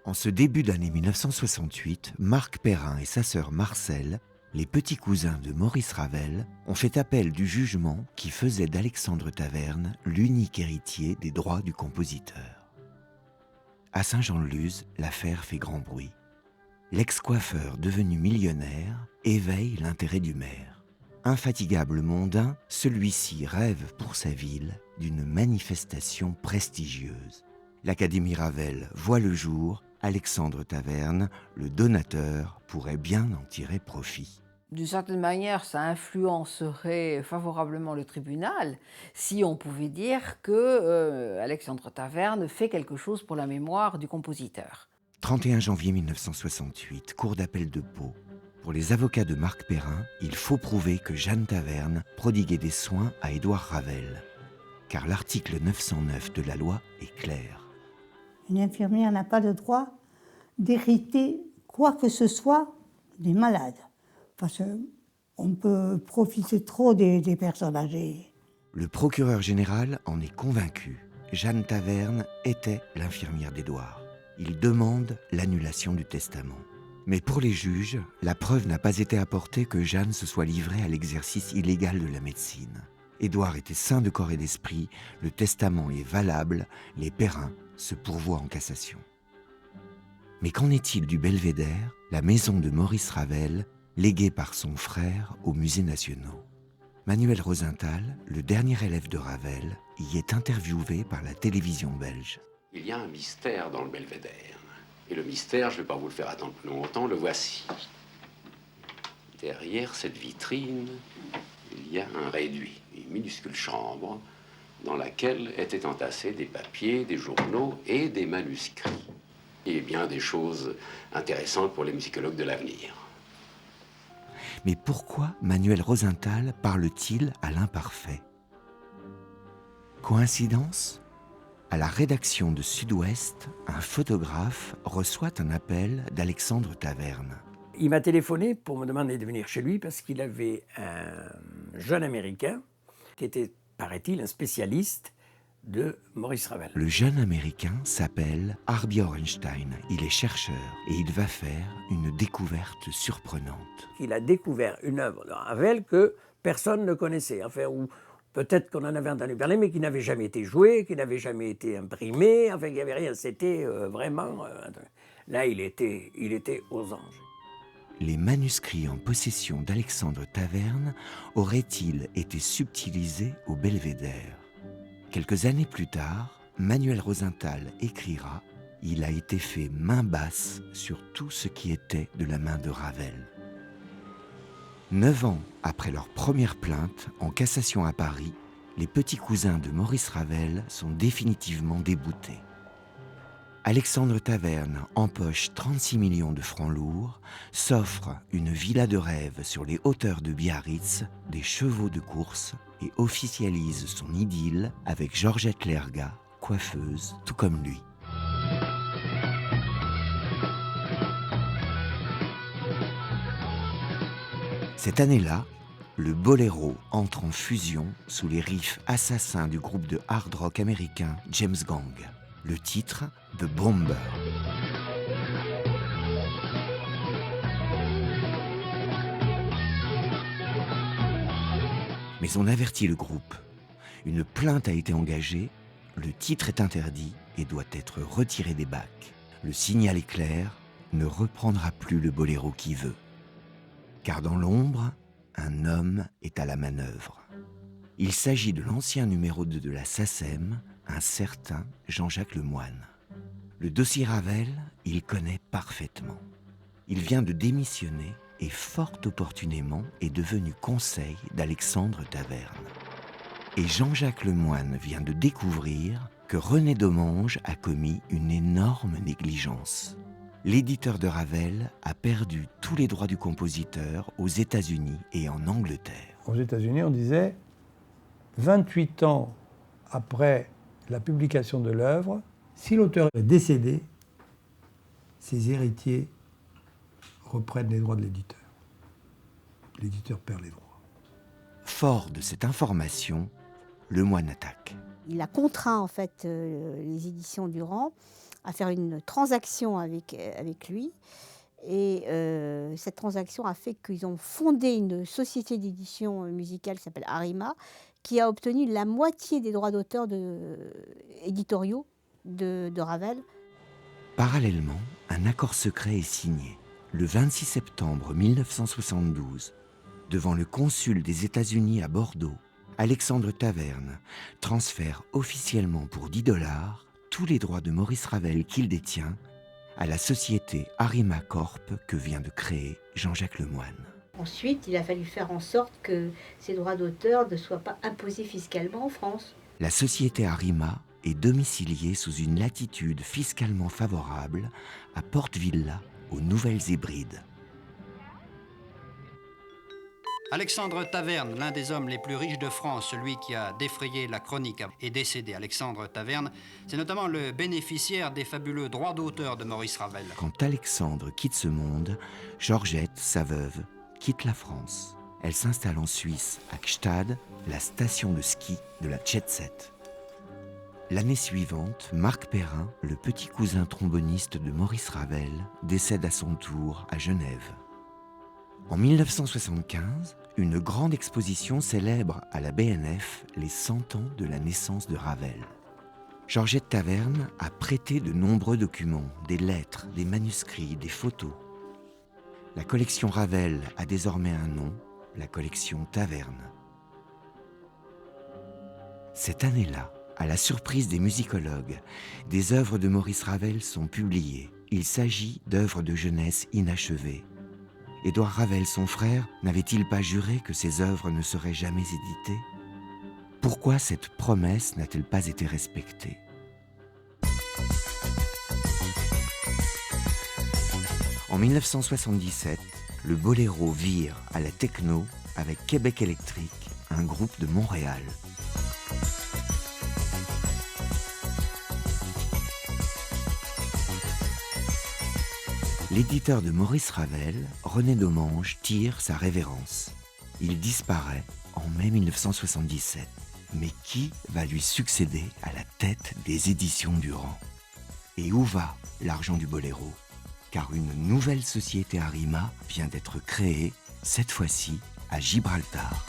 En ce début d'année 1968, Marc Perrin et sa sœur Marcelle, les petits cousins de Maurice Ravel, ont fait appel du jugement qui faisait d'Alexandre Taverne l'unique héritier des droits du compositeur. À Saint-Jean-de-Luz, l'affaire fait grand bruit. L'ex-coiffeur devenu millionnaire éveille l'intérêt du maire. Infatigable mondain, celui-ci rêve pour sa ville d'une manifestation prestigieuse. L'Académie Ravel voit le jour, Alexandre Taverne, le donateur, pourrait bien en tirer profit. D'une certaine manière, ça influencerait favorablement le tribunal si on pouvait dire que Alexandre Taverne fait quelque chose pour la mémoire du compositeur. 31 janvier 1968, cour d'appel de Pau. Pour les avocats de Marc Perrin, il faut prouver que Jeanne Taverne prodiguait des soins à Édouard Ravel. Car l'article 909 de la loi est clair. Une infirmière n'a pas le droit d'hériter quoi que ce soit des malades. Parce qu'on peut profiter trop des personnes âgées. Le procureur général en est convaincu. Jeanne Taverne était l'infirmière d'Édouard. Il demande l'annulation du testament. Mais pour les juges, la preuve n'a pas été apportée que Jeanne se soit livrée à l'exercice illégal de la médecine. Édouard était sain de corps et d'esprit, le testament est valable, les Perrin se pourvoient en cassation. Mais qu'en est-il du Belvédère, la maison de Maurice Ravel, léguée par son frère aux musées nationaux? Manuel Rosenthal, le dernier élève de Ravel, y est interviewé par la télévision belge. Il y a un mystère dans le Belvédère. Et le mystère, je ne vais pas vous le faire attendre plus longtemps, le voici. Derrière cette vitrine, il y a un réduit, une minuscule chambre dans laquelle étaient entassés des papiers, des journaux et des manuscrits. Et bien des choses intéressantes pour les musicologues de l'avenir. Mais pourquoi Manuel Rosenthal parle-t-il à l'imparfait? Coïncidence? À la rédaction de Sud-Ouest, un photographe reçoit un appel d'Alexandre Taverne. Il m'a téléphoné pour me demander de venir chez lui parce qu'il avait un jeune Américain qui était, paraît-il, un spécialiste de Maurice Ravel. Le jeune Américain s'appelle Harvey Orenstein. Il est chercheur et il va faire une découverte surprenante. Il a découvert une œuvre de Ravel que personne ne connaissait, enfin, ou peut-être qu'on en avait entendu parler, mais qui n'avait jamais été joué, qui n'avait jamais été imprimé, enfin, il n'y avait rien. C'était vraiment... là, il était aux anges. Les manuscrits en possession d'Alexandre Taverne auraient-ils été subtilisés au Belvédère? Quelques années plus tard, Manuel Rosenthal écrira « Il a été fait main basse sur tout ce qui était de la main de Ravel ». 9 ans après leur première plainte en cassation à Paris, les petits cousins de Maurice Ravel sont définitivement déboutés. Alexandre Taverne empoche 36 millions de francs lourds, s'offre une villa de rêve sur les hauteurs de Biarritz, des chevaux de course et officialise son idylle avec Georgette Lerga, coiffeuse, tout comme lui. Cette année-là, le boléro entre en fusion sous les riffs assassins du groupe de hard rock américain James Gang. Le titre, The Bomber. Mais on avertit le groupe. Une plainte a été engagée, le titre est interdit et doit être retiré des bacs. Le signal est clair, ne reprendra plus le boléro qui veut. Car dans l'ombre, un homme est à la manœuvre. Il s'agit de l'ancien numéro 2 de la SACEM, un certain Jean-Jacques Lemoine. Le dossier Ravel, il connaît parfaitement. Il vient de démissionner et fort opportunément est devenu conseil d'Alexandre Taverne. Et Jean-Jacques Lemoine vient de découvrir que René Domange a commis une énorme négligence. L'éditeur de Ravel a perdu tous les droits du compositeur aux États-Unis et en Angleterre. Aux États-Unis, on disait 28 ans après la publication de l'œuvre, si l'auteur est décédé, ses héritiers reprennent les droits de l'éditeur. L'éditeur perd les droits. Fort de cette information, Le Moine attaque. Il a contraint en fait les éditions Durand à faire une transaction avec lui. Et cette transaction a fait qu'ils ont fondé une société d'édition musicale qui s'appelle Arima, qui a obtenu la moitié des droits d'auteur éditoriaux de Ravel. Parallèlement, un accord secret est signé le 26 septembre 1972 devant le consul des États-Unis à Bordeaux. Alexandre Taverne transfère officiellement pour $10 tous les droits de Maurice Ravel qu'il détient à la société Arima Corp que vient de créer Jean-Jacques Lemoine. Ensuite, il a fallu faire en sorte que ces droits d'auteur ne soient pas imposés fiscalement en France. La société Arima est domiciliée sous une latitude fiscalement favorable à Porte-Villa, aux Nouvelles-Hébrides. Alexandre Taverne, l'un des hommes les plus riches de France, celui qui a défrayé la chronique, est décédé. Alexandre Taverne, c'est notamment le bénéficiaire des fabuleux droits d'auteur de Maurice Ravel. Quand Alexandre quitte ce monde, Georgette, sa veuve, quitte la France. Elle s'installe en Suisse, à Gstad, la station de ski de la Jet Set. L'année suivante, Marc Perrin, le petit cousin tromboniste de Maurice Ravel, décède à son tour à Genève. En 1975, une grande exposition célèbre à la BNF les 100 ans de la naissance de Ravel. Georgette Taverne a prêté de nombreux documents, des lettres, des manuscrits, des photos. La collection Ravel a désormais un nom, la collection Taverne. Cette année-là, à la surprise des musicologues, des œuvres de Maurice Ravel sont publiées. Il s'agit d'œuvres de jeunesse inachevées. Édouard Ravel, son frère, n'avait-il pas juré que ses œuvres ne seraient jamais éditées? Pourquoi cette promesse n'a-t-elle pas été respectée? En 1977, le boléro vire à la techno avec Québec Électrique, un groupe de Montréal. L'éditeur de Maurice Ravel, René Domange, tire sa révérence. Il disparaît en mai 1977. Mais qui va lui succéder à la tête des éditions Durand? Et où va l'argent du boléro? Car une nouvelle société Arima vient d'être créée, cette fois-ci à Gibraltar.